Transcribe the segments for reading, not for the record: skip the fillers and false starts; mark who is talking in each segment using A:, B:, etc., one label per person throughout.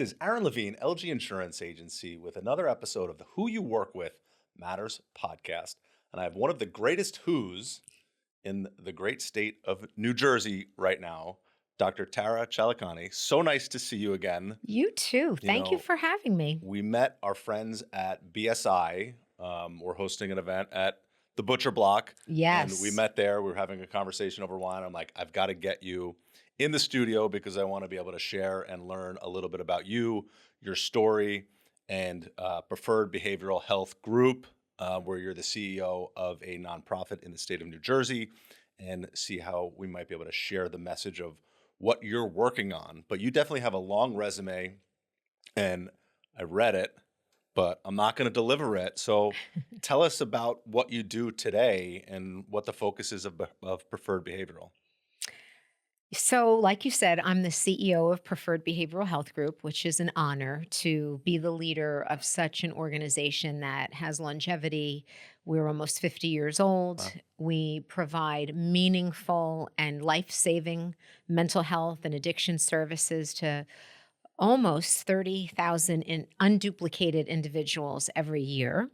A: is Aaron Levine, LG Insurance Agency, with another episode of the Who You Work With Matters podcast. And I have one of the greatest who's in the great state of New Jersey right now, Dr. Tara Chalakani. So nice to see you again.
B: You too.
A: You
B: Thank you
A: know,
B: for having me.
A: We met our friends at BSI. We're hosting an event at the Butcher Block. And we
B: Yes.
A: met there. We were having a conversation over wine. I'm like, I've got to get you in the studio because I want to be able to share and learn a little bit about you, your story, and Preferred Behavioral Health Group, where you're the CEO of a nonprofit in the state of New Jersey, and see how we might be able to share the message of what you're working on. But you definitely have a long resume, and I read it, but I'm not going to deliver it. So tell us about what you do today and what the focus is of Preferred Behavioral.
B: So, like you said, I'm the CEO of Preferred Behavioral Health Group, which is an honor to be the leader of such an organization that has longevity. We're almost 50 years old.
A: Wow.
B: We provide meaningful and life-saving mental health and addiction services to almost 30,000 unduplicated individuals every year.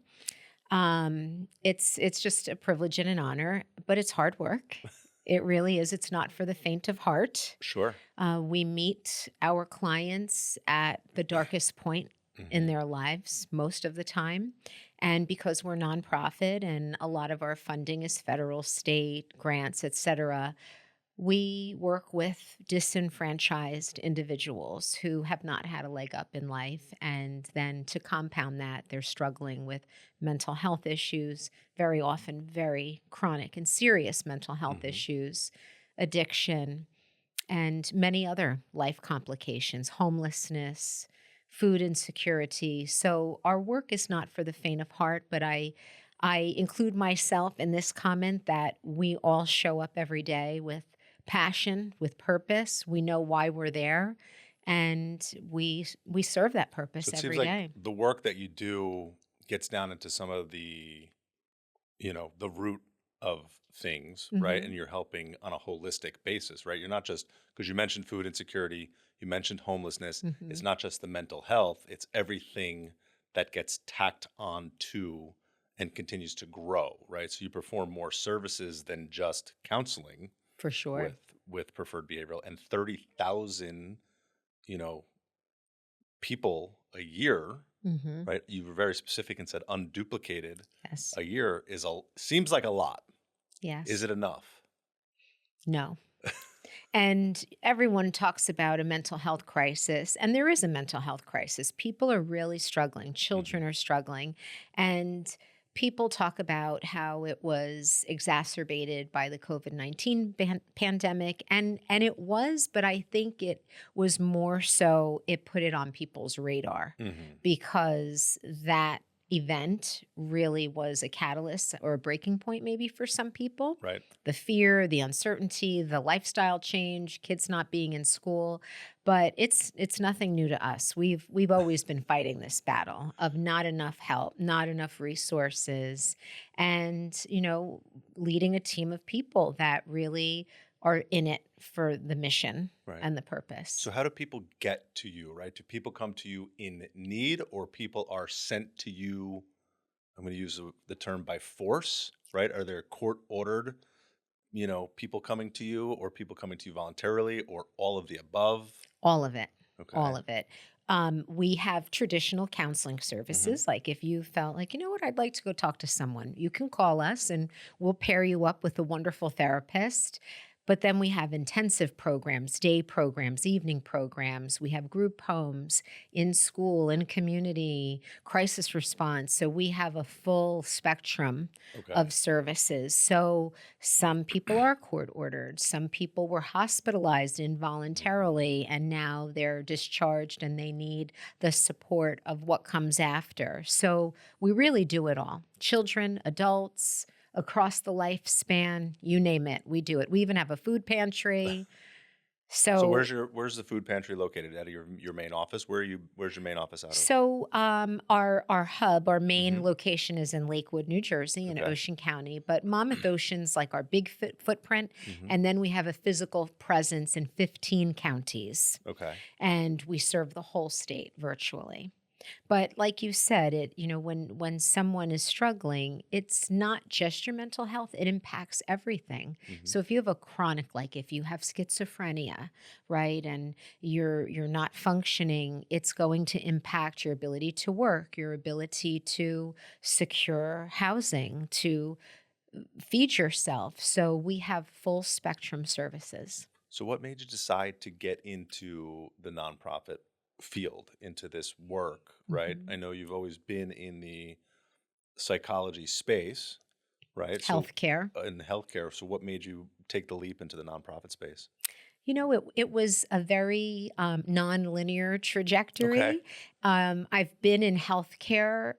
B: It's just a privilege and an honor, but it's hard work. It really is. It's not for the faint of heart.
A: Sure.
B: We meet our clients at the darkest point in
A: Mhm.
B: their lives most of the time. And because we're nonprofit and a lot of our funding is federal, state, grants, et cetera, we work with disenfranchised individuals who have not had a leg up in life. And then to compound that, they're struggling with mental health issues, very often very chronic and serious mental health
A: Mhm.
B: issues, addiction, and many other life complications, homelessness, food insecurity. So our work is not for the faint of heart, but I include myself in this comment that we all show up every day with passion, with purpose. We know why we're there, and we serve that
A: So
B: purpose
A: it seems
B: every
A: like
B: day.
A: the work that you do gets down into some of the root of things, right?
B: Hmm.
A: And you're helping on a holistic basis, right? You're not just, because you mentioned food insecurity, you mentioned homelessness.
B: Hmm.
A: It's not just the mental health, it's everything that gets tacked on to and continues to grow, right? So you perform more services than just counseling
B: For sure.
A: with Preferred Behavioral, and 30,000, you know, people a year,
B: Hmm.
A: right? You were very specific and said unduplicated.
B: Yes.
A: A year seems like a lot. Is
B: Yes.
A: it enough?
B: No. And everyone talks about a mental health crisis, and there is a mental health crisis. People are really struggling,
A: Mhm.
B: children are struggling, and people talk about how it was exacerbated by the COVID-19 pandemic, and it was, but I think it was more so it put it on people's radar
A: Mhm.
B: because that event really was a catalyst or a breaking point maybe for some people.
A: Right.
B: The fear, the uncertainty, the lifestyle change, kids not being in school, but it's nothing new to us. We've always been fighting this battle of not enough help, not enough resources, and leading a team of people that really are in it for the mission
A: Right.
B: and the purpose.
A: So how do people get to you, right? Do people come to you in need, or people are sent to you? I'm going to use the term by force, right? Are there court ordered, people coming to you, or people coming to you voluntarily, or all of the above?
B: All of it. All
A: Okay.
B: of it. We have traditional counseling
A: Hmm.
B: services. Like if you felt like, you know what, I'd like to go talk to someone, you can call us and we'll pair you up with a wonderful therapist. But then we have intensive programs, day programs, evening programs. We have group homes in school, in community, crisis response. So we have a full spectrum
A: Okay.
B: of services. So some people are court ordered. Some people were hospitalized
A: Hmm.
B: involuntarily and now they're discharged and they need the support of what comes after. So we really do it all. Children, adults, across the lifespan, you name it, we do it. We even have a food pantry.
A: So
B: So
A: where's the food pantry located? At your main office? Where's your main office out of?
B: our hub, our main
A: Mhm.
B: location is in Lakewood, New Jersey, in
A: Okay.
B: Ocean County. But Monmouth Ocean's like our big footprint,
A: Mhm.
B: and then we have a physical presence in 15 counties,
A: Okay.
B: and we serve the whole state virtually. But like you said, when someone is struggling, it's not just your mental health, it impacts everything.
A: Mhm.
B: So if you have a chronic, like if you have schizophrenia, right, and you're not functioning, it's going to impact your ability to work, your ability to secure housing, to feed yourself. So we have full spectrum services.
A: So what made you decide to get into the nonprofit field, into this work, right? I
B: Mhm.
A: know you've always been in the psychology space, right? So
B: Healthcare.
A: in healthcare, so what made you take the leap into the nonprofit space?
B: It was a very, nonlinear
A: Okay.
B: trajectory. I've been in healthcare,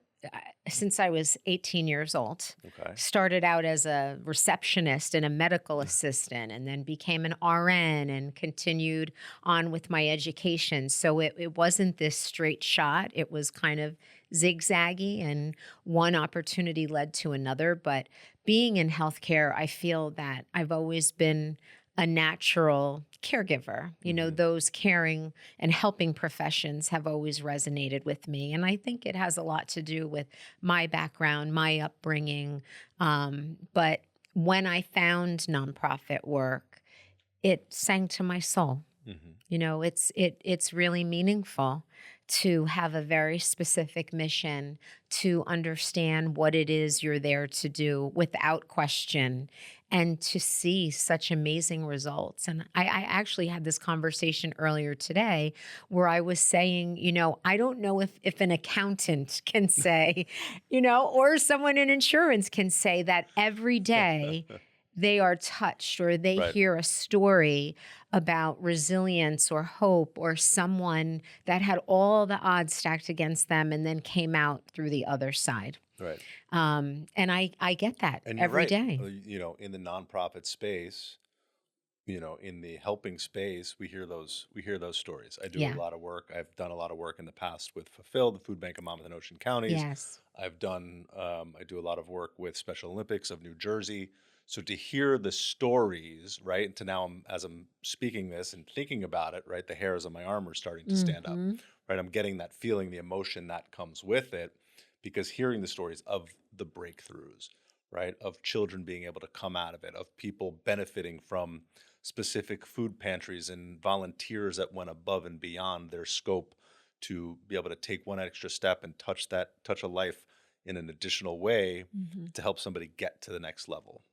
B: since I was 18 years old.
A: Okay.
B: Started out as a receptionist and a medical assistant, and then became an RN and continued on with my education. So it wasn't this straight shot. It was kind of zigzaggy, and one opportunity led to another. But being in healthcare, I feel that I've always been a natural caregiver.
A: Mhm.
B: Those caring and helping professions have always resonated with me. And I think it has a lot to do with my background, my upbringing. But when I found nonprofit work, it sang to my soul.
A: Mhm.
B: It's really meaningful to have a very specific mission, to understand what it is you're there to do without question, and to see such amazing results. And I actually had this conversation earlier today where I was saying, I don't know if an accountant can say, or someone in insurance can say that every day they are touched or they
A: Right.
B: hear a story about resilience or hope, or someone that had all the odds stacked against them and then came out through the other side.
A: Right.
B: And I get that
A: And you're
B: every
A: right.
B: day.
A: In the nonprofit space, in the helping space, we hear those stories. I do a
B: Yeah.
A: lot of work. I've done a lot of work in the past with Fulfill, the food bank of Monmouth and Ocean counties.
B: Yes.
A: I do a lot of work with Special Olympics of New Jersey. So to hear the stories, right, and to now as I'm speaking this and thinking about it, right, the hairs on my arm are starting to stand up,
B: Mhm.
A: right? I'm getting that feeling, the emotion that comes with it, because hearing the stories of the breakthroughs, right, of children being able to come out of it, of people benefiting from specific food pantries and volunteers that went above and beyond their scope to be able to take one extra step and touch a life in an additional way
B: Mhm.
A: to help somebody get to the next level.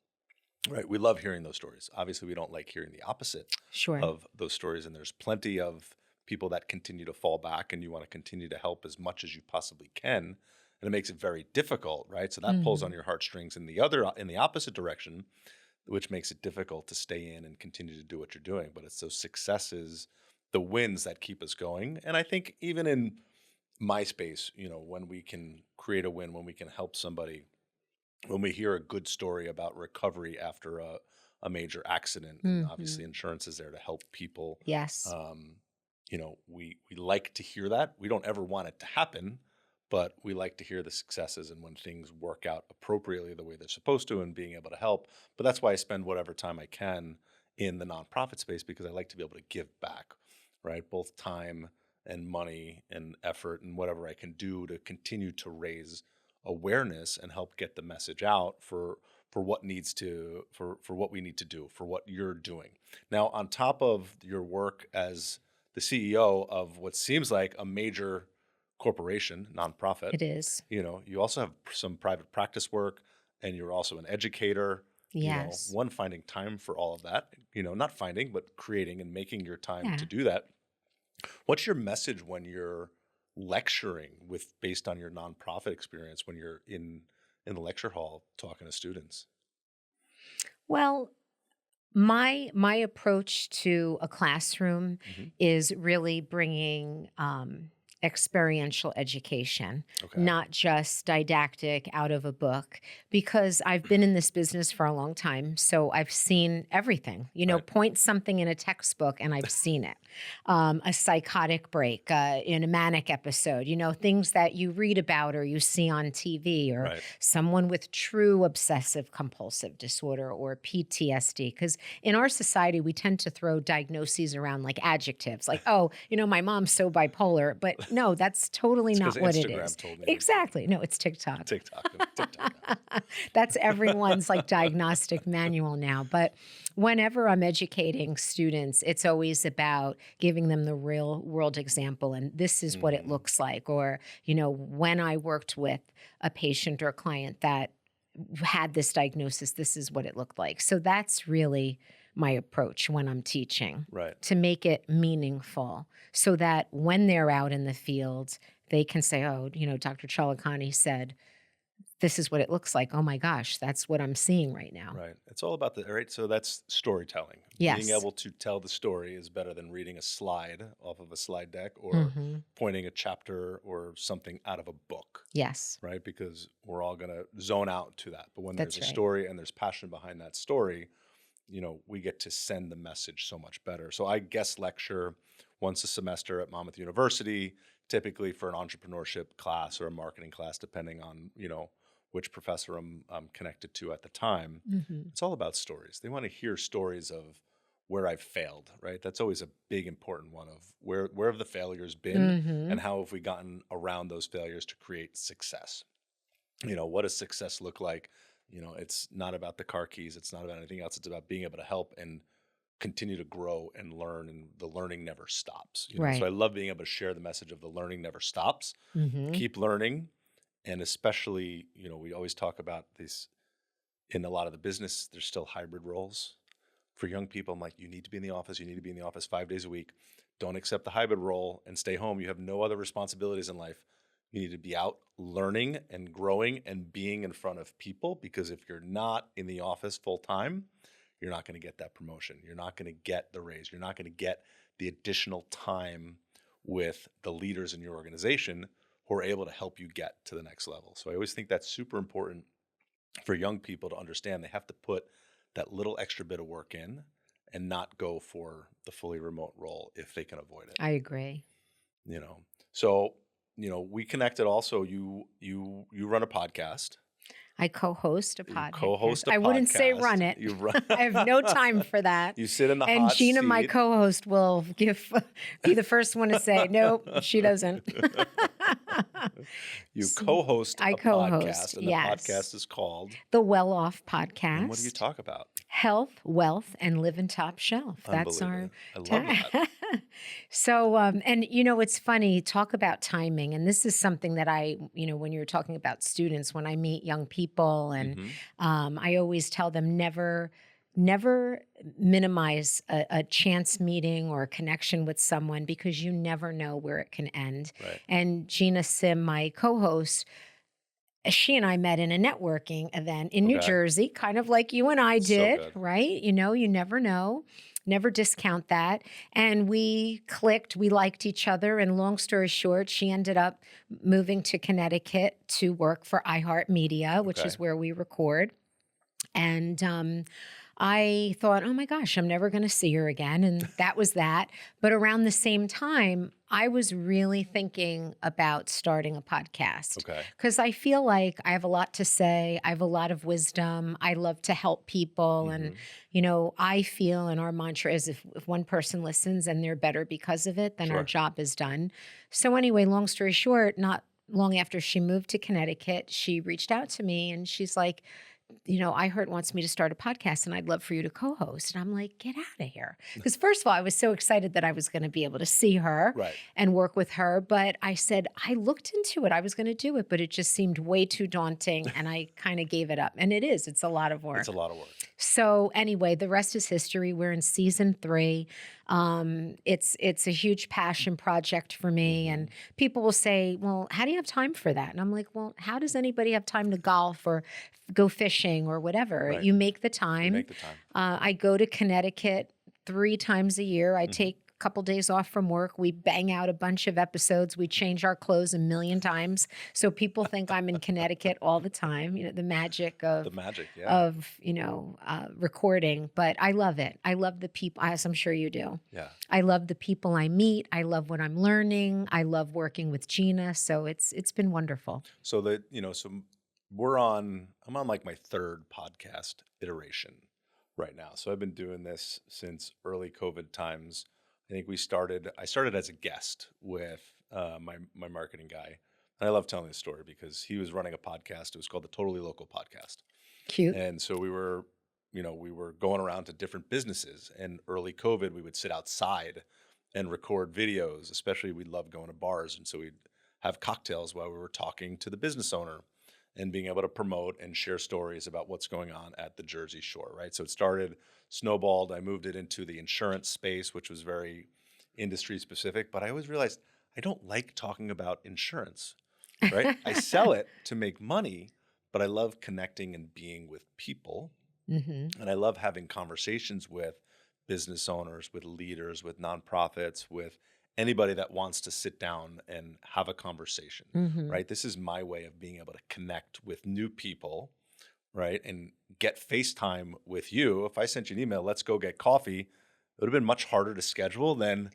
A: Right. We love hearing those stories. Obviously, we don't like hearing the opposite
B: Sure.
A: of those stories. And there's plenty of people that continue to fall back, and you want to continue to help as much as you possibly can. And it makes it very difficult, right? So that pulls on
B: Mhm.
A: your heartstrings in the opposite direction, which makes it difficult to stay in and continue to do what you're doing. But it's those successes, the wins that keep us going. And I think even in my space, when we can create a win, when we can help somebody, when we hear a good story about recovery after a major accident, and obviously
B: Mhm.
A: insurance is there to help people.
B: Yes.
A: um, we like to hear that. We don't ever want it to happen, but we like to hear the successes and when things work out appropriately the way they're supposed to and being able to help. But that's why I spend whatever time I can in the nonprofit space, because I like to be able to give back, right? Both time and money and effort and whatever I can do to continue to raise awareness and help get the message out for what needs to for what we need to do, for what you're doing. Now, on top of your work as the CEO of what seems like a major corporation, nonprofit,
B: It is.
A: you also have some private practice work, and you're also an educator.
B: Yes.
A: One, finding time for all of that, not finding, but creating and making your time to
B: Yeah.
A: do that. What's your message when you're lecturing with based on your nonprofit experience when you're in the lecture hall talking to students?
B: Well, my approach to a classroom
A: Mhm.
B: is really bringing experiential education,
A: Okay.
B: not just didactic out of a book, because I've been in this business for a long time. So I've seen everything,
A: Right.
B: point something in a textbook and I've seen it. A psychotic break in a manic episode, things that you read about or you see on TV, or
A: Right.
B: someone with true obsessive compulsive disorder or PTSD. Because in our society, we tend to throw diagnoses around like adjectives, like, oh, my mom's so bipolar. But no, that's totally
A: It's
B: not
A: because
B: what it
A: Instagram
B: is.
A: told me.
B: Exactly. No, it's TikTok.
A: TikTok. TikTok.
B: That's everyone's like diagnostic manual now. But whenever I'm educating students, it's always about giving them the real world example. And this is what it
A: Mhm.
B: looks like. Or, when I worked with a patient or client that had this diagnosis, this is what it looked like. So that's really my approach when I'm teaching,
A: Right.
B: to make it meaningful so that when they're out in the field, they can say, oh, Dr. Chalakani said, this is what it looks like. Oh my gosh, that's what I'm seeing right now.
A: Right. It's all about right. So that's storytelling. Being
B: Yes.
A: able to tell the story is better than reading a slide off of a slide deck or
B: Hmm.
A: pointing a chapter or something out of a book,
B: Yes,
A: right? Because we're all going to zone out to that. But when there's
B: that's
A: a
B: right.
A: story and there's passion behind that story, we get to send the message so much better. So I guest lecture once a semester at Monmouth University, typically for an entrepreneurship class or a marketing class, depending on, which professor I'm connected to at the time.
B: Hmm.
A: It's all about stories. They want to hear stories of where I've failed, right? That's always a big important one of where have the failures been
B: Hmm.
A: and how have we gotten around those failures to create success? What does success look like? It's not about the car keys. It's not about anything else. It's about being able to help and continue to grow and learn, and the learning never stops. So
B: Right.
A: I love being able to share the message of the learning never stops.
B: Hmm.
A: Keep learning, and especially, we always talk about this in a lot of the business. There's still hybrid roles for young people. I'm like, you need to be in the office. You need to be in the office 5 days a week. Don't accept the hybrid role and stay home. You have no other responsibilities in life. You need to be out learning and growing and being in front of people, because if you're not in the office full time, you're not going to get that promotion. You're not going to get the raise. You're not going to get the additional time with the leaders in your organization who are able to help you get to the next level. So I always think that's super important for young people to understand. They have to put that little extra bit of work in and not go for the fully remote role if they can avoid it.
B: I agree.
A: you know so we connected also. You run a podcast.
B: I co-host a
A: You
B: podcast.
A: co-host a
B: I wouldn't say
A: podcast.
B: run it.
A: You run.
B: I have no time for that.
A: You sit in the
B: And
A: hot
B: Gina, my
A: seat.
B: co-host, will be the first one to say, nope, she doesn't.
A: You co-host
B: I
A: a
B: co-host,
A: podcast, and the
B: yes.
A: podcast is called.
B: The Well Off
A: And what do you
B: Podcast.
A: talk about?
B: Health, wealth, and living top shelf. That's our
A: Unbelievable. I love that.
B: So, and it's funny, talk about timing. And this is something that when you're talking about students, when I meet young people, and
A: Hmm.
B: I always tell them never minimize a chance meeting or a connection with someone, because you never know where it can end.
A: Right.
B: And Gina Sim, my co-host, she and I met in a networking event in New
A: Okay.
B: Jersey, kind of like you and I
A: So
B: did,
A: good.
B: right? You never know. Never discount that. And we clicked, we liked each other. And long story short, she ended up moving to Connecticut to work for iHeartMedia, which
A: Okay.
B: is where we record. And I thought, oh my gosh, I'm never going to see her again. And that was that. But around the same time, I was really thinking about starting a podcast,
A: Okay.
B: because I feel like I have a lot to say. I have a lot of wisdom. I love to help people. And,
A: Mhm.
B: I feel, and our mantra is, if one person listens and they're better because of it, then our
A: Sure.
B: job is done. So anyway, long story short, not long after she moved to Connecticut, she reached out to me and she's like, iHeart wants me to start a podcast and I'd love for you to co-host. And I'm like, get out of here. Because first of all, I was so excited that I was going to be able to see her
A: Right.
B: and work with her. But I said, I looked into it. I was going to do it, but it just seemed way too daunting. And I kind of gave it up. And it's a lot of work.
A: It's a lot of work.
B: So anyway, the rest is history. We're in season 3. It's a huge passion project for me.
A: Mhm.
B: And people will say, well, how do you have time for that? And I'm like, well, how does anybody have time to golf or go fishing or whatever?
A: Right.
B: You make the
A: You
B: time.
A: make the time.
B: I go to Connecticut 3 times a year. I
A: Mhm.
B: take couple days off from work, we bang out a bunch of episodes. We change our clothes a million times. So people think I'm in Connecticut all the time, the magic
A: The magic, yeah.
B: recording, but I love it. I love the people, as I'm sure you do.
A: Yeah.
B: I love the people I meet. I love what I'm learning. I love working with Gina. So it's been wonderful.
A: So I'm on like my third podcast iteration right now. So I've been doing this since early COVID times. I started as a guest with my marketing guy. And I love telling this story because he was running a podcast. It was called the Totally Local Podcast.
B: Cute.
A: And so we were going around to different businesses, and early COVID, we would sit outside and record videos, especially we loved going to bars. And so we'd have cocktails while we were talking to the business owner and being able to promote and share stories about what's going on at the Jersey Shore, right? So it started, snowballed. I moved it into the insurance space, which was very industry specific, but I always realized I don't like talking about insurance, right? I sell it to make money, but I love connecting and being with people.
B: Mm-hmm.
A: And I love having conversations with business owners, with leaders, with nonprofits, with anybody that wants to sit down and have a conversation,
B: Mm-hmm.
A: right? This is my way of being able to connect with new people, right? And get FaceTime with you. If I sent you an email, let's go get coffee, it would have been much harder to schedule than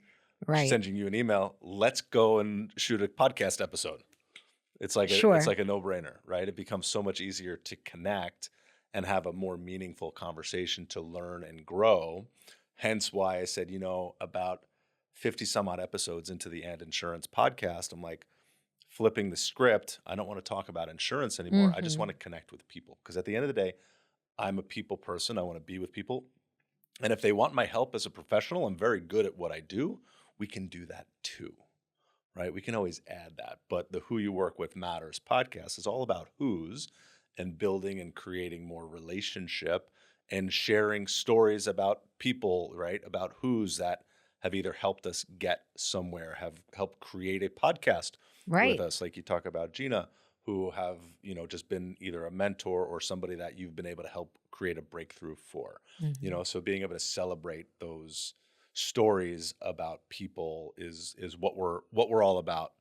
B: Right.
A: sending you an email, let's go and shoot a podcast episode. It's like
B: Sure.
A: it's like a no-brainer, right? It becomes so much easier to connect and have a more meaningful conversation to learn and grow. Hence why I said, about 50 some odd episodes into the And Insurance podcast, I'm like flipping the script. I don't want to talk about insurance anymore. I just
B: Mm-hmm.
A: want to connect with people because at the end of the day, I'm a people person. I want to be with people. And if they want my help as a professional, I'm very good at what I do. We can do that too, right? We can always add that. But the Who You Work With Matters podcast is all about who's and building and creating more relationship and sharing stories about people, right? About who's that have either helped us get somewhere, have helped create a podcast with
B: Right.
A: us, like you talk about Gina, who have, just been either a mentor or somebody that you've been able to help create a breakthrough for.
B: Mm-hmm.
A: So being able to celebrate those stories about people is what we're all about,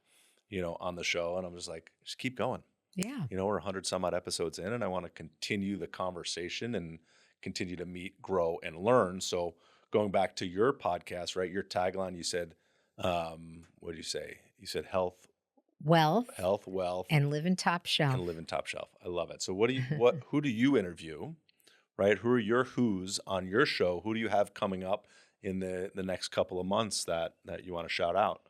A: on the show. And I'm just like, just keep going.
B: Yeah.
A: We're 100 some odd episodes in, and I want to continue the conversation and continue to meet, grow, and learn. So going back to your podcast, right? Your tagline, you said, what did you say? You said health,
B: Wealth
A: wealth,
B: and live in top
A: and
B: shelf.
A: live in top shelf. I love it. So who do you interview, right? Who are your who's on your show? Who do you have coming up in the next couple of months that you want to shout out?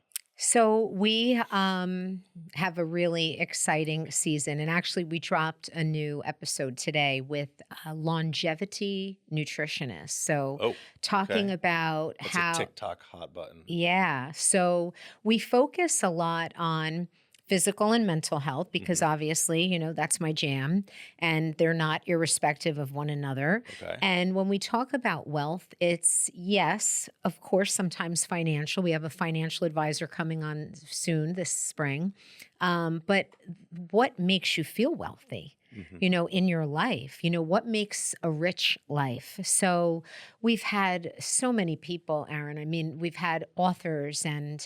B: So we have a really exciting season, and actually, we dropped a new episode today with a longevity nutritionist. So
A: Oh,
B: talking
A: okay.
B: about
A: That's
B: how
A: a TikTok hot button.
B: Yeah. So we focus a lot on physical and mental health because
A: Mhm.
B: obviously, that's my jam and they're not irrespective of one another.
A: Okay.
B: And when we talk about wealth, it's yes, of course, sometimes financial. We have a financial advisor coming on soon this spring. But what makes you feel wealthy?
A: Mhm.
B: In your life, what makes a rich life. So we've had so many people, Aaron. I mean, we've had authors and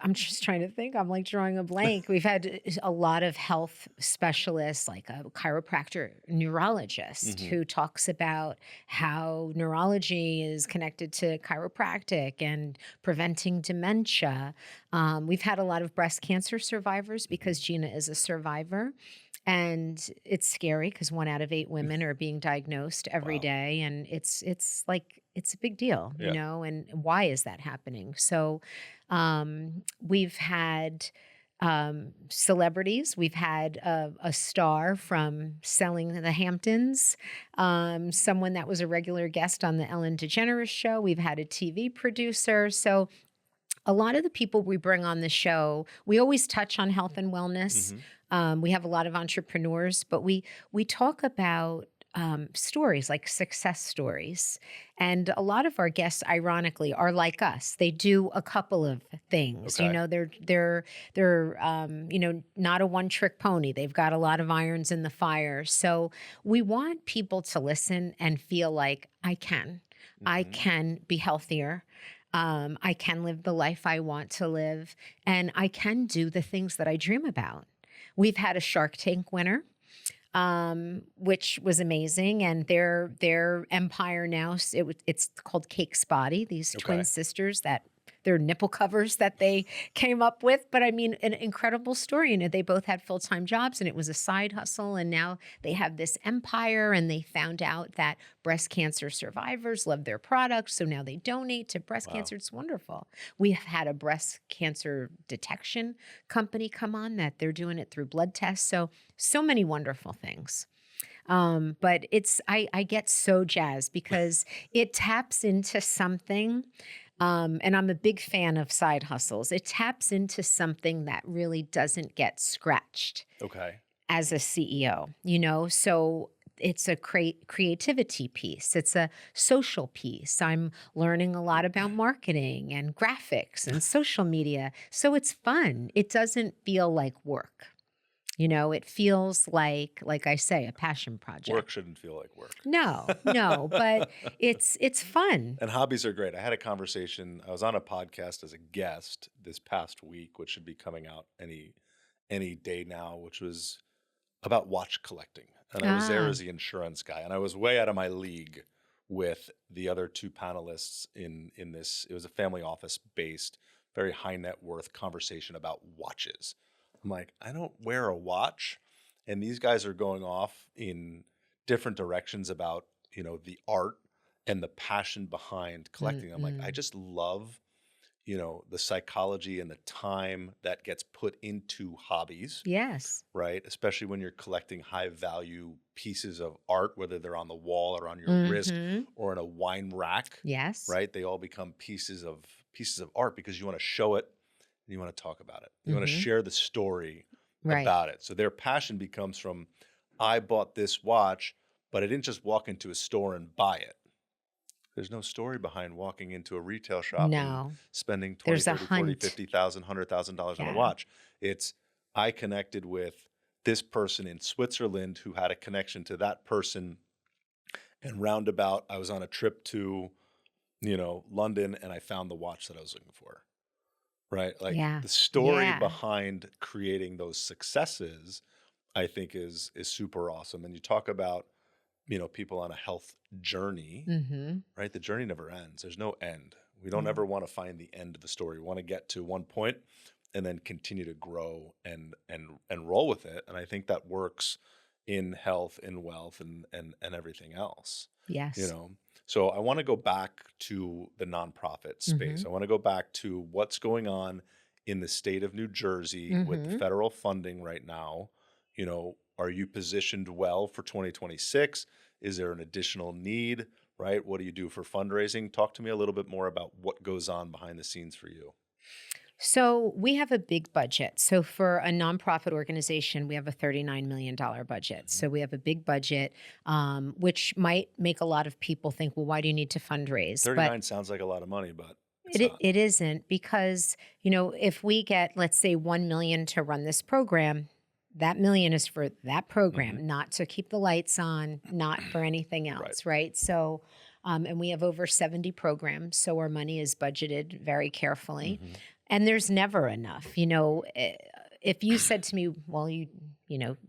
B: I'm just trying to think. I'm like drawing a blank. We've had a lot of health specialists, like a chiropractor, neurologist,
A: Mhm.
B: who talks about how neurology is connected to chiropractic and preventing dementia. We've had a lot of breast cancer survivors because Gina is a survivor. And it's scary because 1 out of 8 women are being diagnosed every
A: Wow.
B: day, and it's like it's a big deal,
A: Yeah.
B: And why is that happening? So we've had celebrities. We've had a star from Selling the Hamptons, someone that was a regular guest on the Ellen DeGeneres show. We've had a TV producer. So a lot of the people we bring on the show, we always touch on health and wellness. We have a lot of entrepreneurs, but we talk about stories like success stories. And a lot of our guests, ironically, are like us. They do a couple of things.
A: Okay.
B: They're not a one-trick pony. They've got a lot of irons in the fire. So we want people to listen and feel like I can. I
A: Hmm.
B: can be healthier. I can live the life I want to live, and I can do the things that I dream about. We've had a Shark Tank winner, which was amazing, and their empire now, it's called Cake Spotty, these twin
A: Okay.
B: sisters that their nipple covers that they came up with. But I mean, an incredible story. They both had full-time jobs and it was a side hustle. And now they have this empire, and they found out that breast cancer survivors love their products. So now they donate to breast
A: Wow.
B: cancer. It's wonderful. We have had a breast cancer detection company come on that they're doing it through blood tests. So many wonderful things. But I get so jazzed because it taps into something. And I'm a big fan of side hustles. It taps into something that really doesn't get scratched
A: Okay.
B: as a CEO, So it's a creativity piece. It's a social piece. I'm learning a lot about marketing and graphics and social media. So it's fun. It doesn't feel like work. It feels like I say, a passion
A: Work
B: project.
A: shouldn't feel like work.
B: No, no, but it's fun.
A: And hobbies are great. I had a conversation. I was on a podcast as a guest this past week, which should be coming out any day now, which was about watch collecting. And I was there
B: Ah,
A: as the insurance guy, and I was way out of my league with the other two panelists in this. It was a family office based, very high net worth conversation about watches. I'm like, I don't wear a watch, and these guys are going off in different directions about, the art and the passion behind collecting. I'm like, I
B: mm-mm.
A: just love, the psychology and the time that gets put into hobbies,
B: Yes.
A: right? Especially when you're collecting high value pieces of art, whether they're on the wall or on your wrist
B: Mhm.
A: or in a wine rack,
B: Yes.
A: right? They all become pieces of art because you want to show it and you want to talk about it. You want to
B: Mhm.
A: share the story
B: Right.
A: about it. So their passion becomes from, I bought this watch, but I didn't just walk into a store and buy it. There's no story behind walking into a retail shop and
B: No.
A: spending 20,
B: There's a
A: 30, 40,
B: hunt.
A: 50,000, $100,000 on a
B: Yeah.
A: watch. It's, I connected with this person in Switzerland who had a connection to that person, and roundabout I was on a trip to, London, and I found the watch that I was looking for. Right? Like
B: Yeah.
A: the story
B: Yeah.
A: behind creating those successes, I think is super awesome. And you talk about, people on a health journey,
B: Mhm.
A: right? The journey never ends. There's no end. We don't
B: No.
A: ever want to find the end of the story. We want to get to one point and then continue to grow and roll with it. And I think that works in health, in wealth, and everything else. You
B: Yes.
A: know. So I want to go back to the nonprofit space.
B: Mhm.
A: I want to go back to what's going on in the state of New Jersey with the
B: Mhm.
A: federal funding right now. Are you positioned well for 2026? Is there an additional need? Right? What do you do for fundraising? Talk to me a little bit more about what goes on behind the scenes for you.
B: So we have a big budget. So for a nonprofit organization, we have a $39 million budget.
A: Mhm.
B: So we have a big budget, which might make a lot of people think, well, why do you need to fundraise? But
A: 39 sounds like a lot of money, but it's
B: it
A: not.
B: it isn't because, if we get, let's say, 1 million to run this program, that million is for that
A: Hmm.
B: program, not to keep the lights on, not for anything
A: Right.
B: else, right? So, and we have over 70 programs, so our money is budgeted very carefully,
A: Hmm.
B: and there's never enough. If you said to me, well,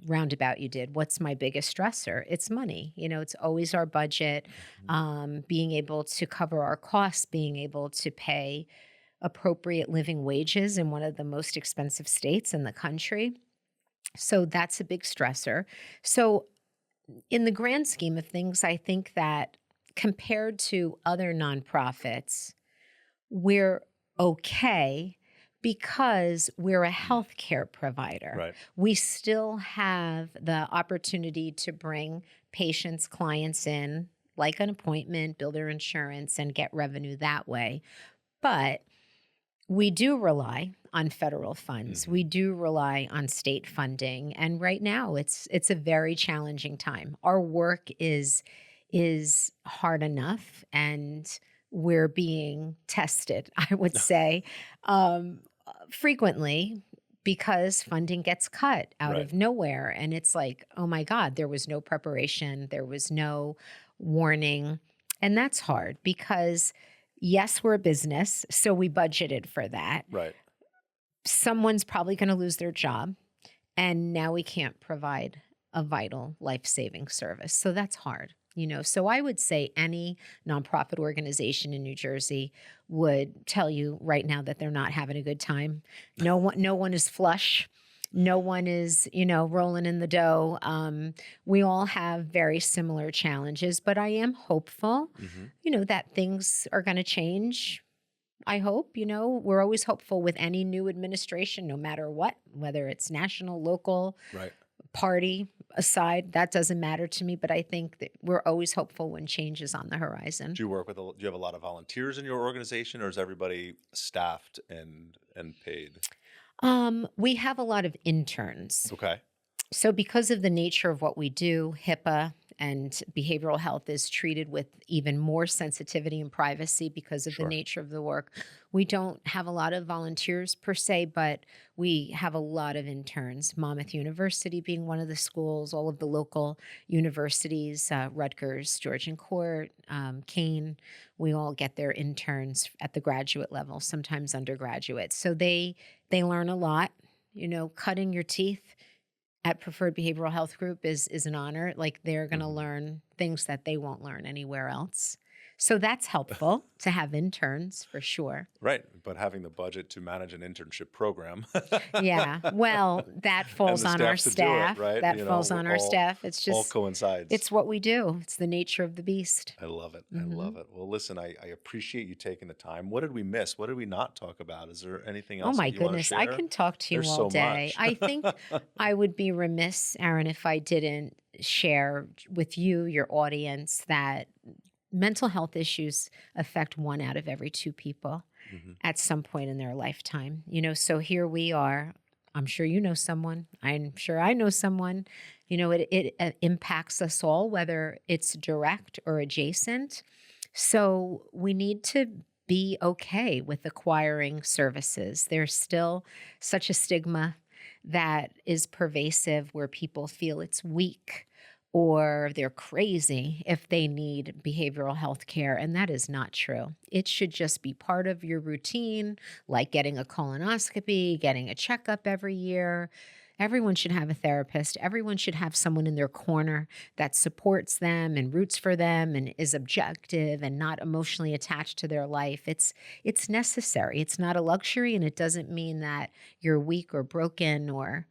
B: roundabout you did, what's my biggest stressor? It's money. It's always our budget,
A: Hmm.
B: being able to cover our costs, being able to pay appropriate living wages in one of the most expensive states in the country. So that's a big stressor. So, in the grand scheme of things, I think that compared to other nonprofits, we're okay because we're a healthcare provider.
A: Right.
B: We still have the opportunity to bring patients, clients in, like an appointment, bill their insurance, and get revenue that way. But we do rely on federal funds.
A: Hmm.
B: We do rely on state funding, and right now it's a very challenging time. Our work is hard enough, and we're being tested, I would say, frequently because funding gets cut out
A: Right.
B: of nowhere, and it's like, oh my God, there was no preparation, there was no warning, And that's hard because, yes, we're a business, so we budgeted for that.
A: Right.
B: Someone's probably going to lose their job, and now we can't provide a vital life-saving service. So that's hard. So I would say any nonprofit organization in New Jersey would tell you right now that they're not having a good time. No one is flush. No one is, rolling in the dough. We all have very similar challenges, but I am hopeful,
A: Hmm.
B: that things are going to change. I hope, we're always hopeful with any new administration, no matter what, whether it's national, local,
A: Right.
B: party aside, that doesn't matter to me. But I think that we're always hopeful when change is on the horizon.
A: Do you have a lot of volunteers in your organization, or is everybody staffed and paid?
B: We have a lot of interns.
A: Okay.
B: So, because of the nature of what we do, HIPAA and behavioral health is treated with even more sensitivity and privacy because of the
A: Sure.
B: nature of the work. We don't have a lot of volunteers per se, but we have a lot of interns. Monmouth University being one of the schools, all of the local universities, Rutgers, Georgian Court, Kane, we all get their interns at the graduate level, sometimes undergraduate. So they learn a lot. Cutting your teeth at Preferred Behavioral Health Group is an honor. Like, they're going to
A: Hmm.
B: learn things that they won't learn anywhere else. So that's helpful to have interns for sure.
A: Right. But having the budget to manage an internship program
B: Yeah. Well, that
A: and
B: falls
A: the
B: on our
A: staff to do it,
B: staff.
A: right?
B: That falls on our staff. It's
A: All
B: just,
A: coincides.
B: it's what we do. It's the nature of the beast.
A: I love it. I
B: Hmm.
A: love it. Well, listen, I appreciate you taking the time. What did we miss? What did we not talk about? Is there anything
B: Oh
A: else
B: my
A: that you want to
B: goodness. I
A: share?
B: can talk to you
A: There's
B: all
A: so
B: day.
A: much.
B: I think I would be remiss, Aaron, if I didn't share with you, your audience, that mental health issues affect 1 out of every 2 people
A: Hmm.
B: at some point in their lifetime. So here we are. I'm sure you know someone. I'm sure I know someone. It impacts us all, whether it's direct or adjacent. So we need to be okay with acquiring services. There's still such a stigma that is pervasive where people feel it's weak or they're crazy if they need behavioral health care. And that is not true. It should just be part of your routine, like getting a colonoscopy, getting a checkup every year. Everyone should have a therapist. Everyone should have someone in their corner that supports them and roots for them and is objective and not emotionally attached to their life. It's necessary. It's not a luxury, and it doesn't mean that you're weak or broken or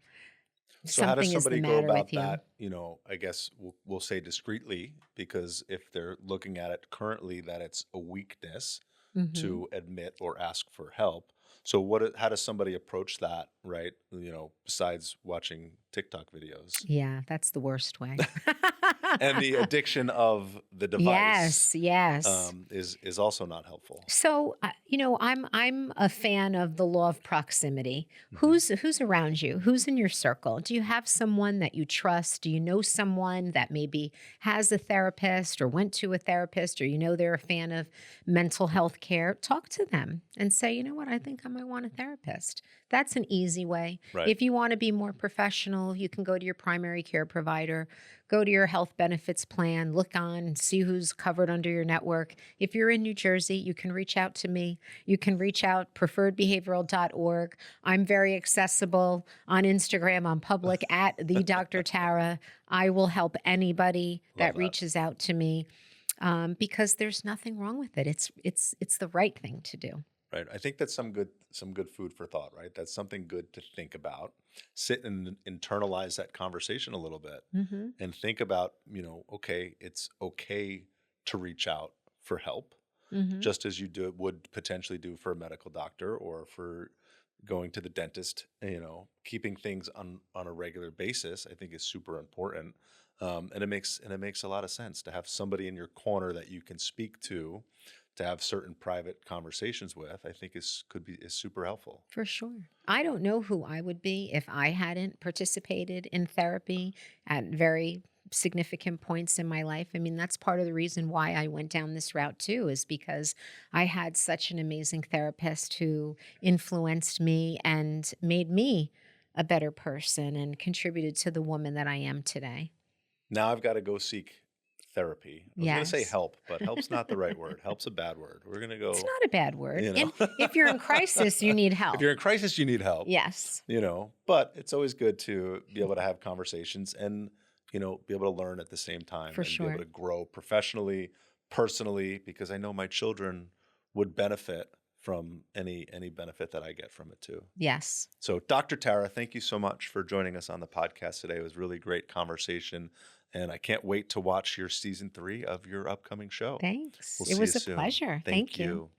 A: So how does
B: something is the
A: somebody go
B: matter with
A: about
B: you.
A: that? I guess we'll say discreetly, because if they're looking at it currently that it's a weakness
B: Mhm.
A: to admit or ask for help. So how does somebody approach that, right? Besides watching TikTok videos
B: Yeah, that's the worst way.
A: and the addiction of the device,
B: Yes, yes.
A: is also not helpful.
B: So, I'm a fan of the law of proximity.
A: Hmm.
B: Who's around you? Who's in your circle? Do you have someone that you trust? Do you know someone that maybe has a therapist or went to a therapist, or they're a fan of mental health care? Talk to them and say, you know what, I think I might want a therapist. That's an easy way.
A: Right.
B: If you want to be more professional, you can go to your primary care provider, go to your health benefits plan, look on and see who's covered under your network. If you're in New Jersey, you can reach out to me. You can reach out preferredbehavioral.org. I'm very accessible on Instagram. I'm public at the Dr. Tara. I will help anybody
A: Love
B: that
A: that.
B: reaches out to me, because there's nothing wrong with it. It's the right thing to do.
A: Right. I think that's some good food for thought, right? That's something good to think about. Sit and internalize that conversation a little bit
B: Hmm.
A: and think about, okay, it's okay to reach out for help,
B: Hmm.
A: just as you would potentially do for a medical doctor or for going to the dentist. Keeping things on a regular basis, I think, is super important. And it makes a lot of sense to have somebody in your corner that you can speak to have certain private conversations with. I think is super helpful.
B: For sure. I don't know who I would be if I hadn't participated in therapy at very significant points in my life. I mean, that's part of the reason why I went down this route too, is because I had such an amazing therapist who influenced me and made me a better person and contributed to the woman that I am today.
A: Now I've got to go seek therapy. I was going to say
B: Yes.
A: help, but help's not the right word. Help's a bad word. We're going to
B: It's
A: go,
B: not a bad word.
A: you know,
B: And if you're in crisis, you need
A: if
B: help.
A: you're in crisis, you need help,
B: Yes,
A: but it's always good to be able to have conversations and, be able to learn at the same time
B: for
A: and be able
B: sure.
A: to grow professionally, personally, because I know my children would benefit from any benefit that I get from it too.
B: Yes.
A: So, Dr. Tara, thank you so much for joining us on the podcast today. It was really great conversation, and I can't wait to watch your season 3 of your upcoming show.
B: Thanks.
A: We'll
B: It
A: see you
B: was a
A: soon.
B: pleasure.
A: Thank
B: Thank you.
A: you.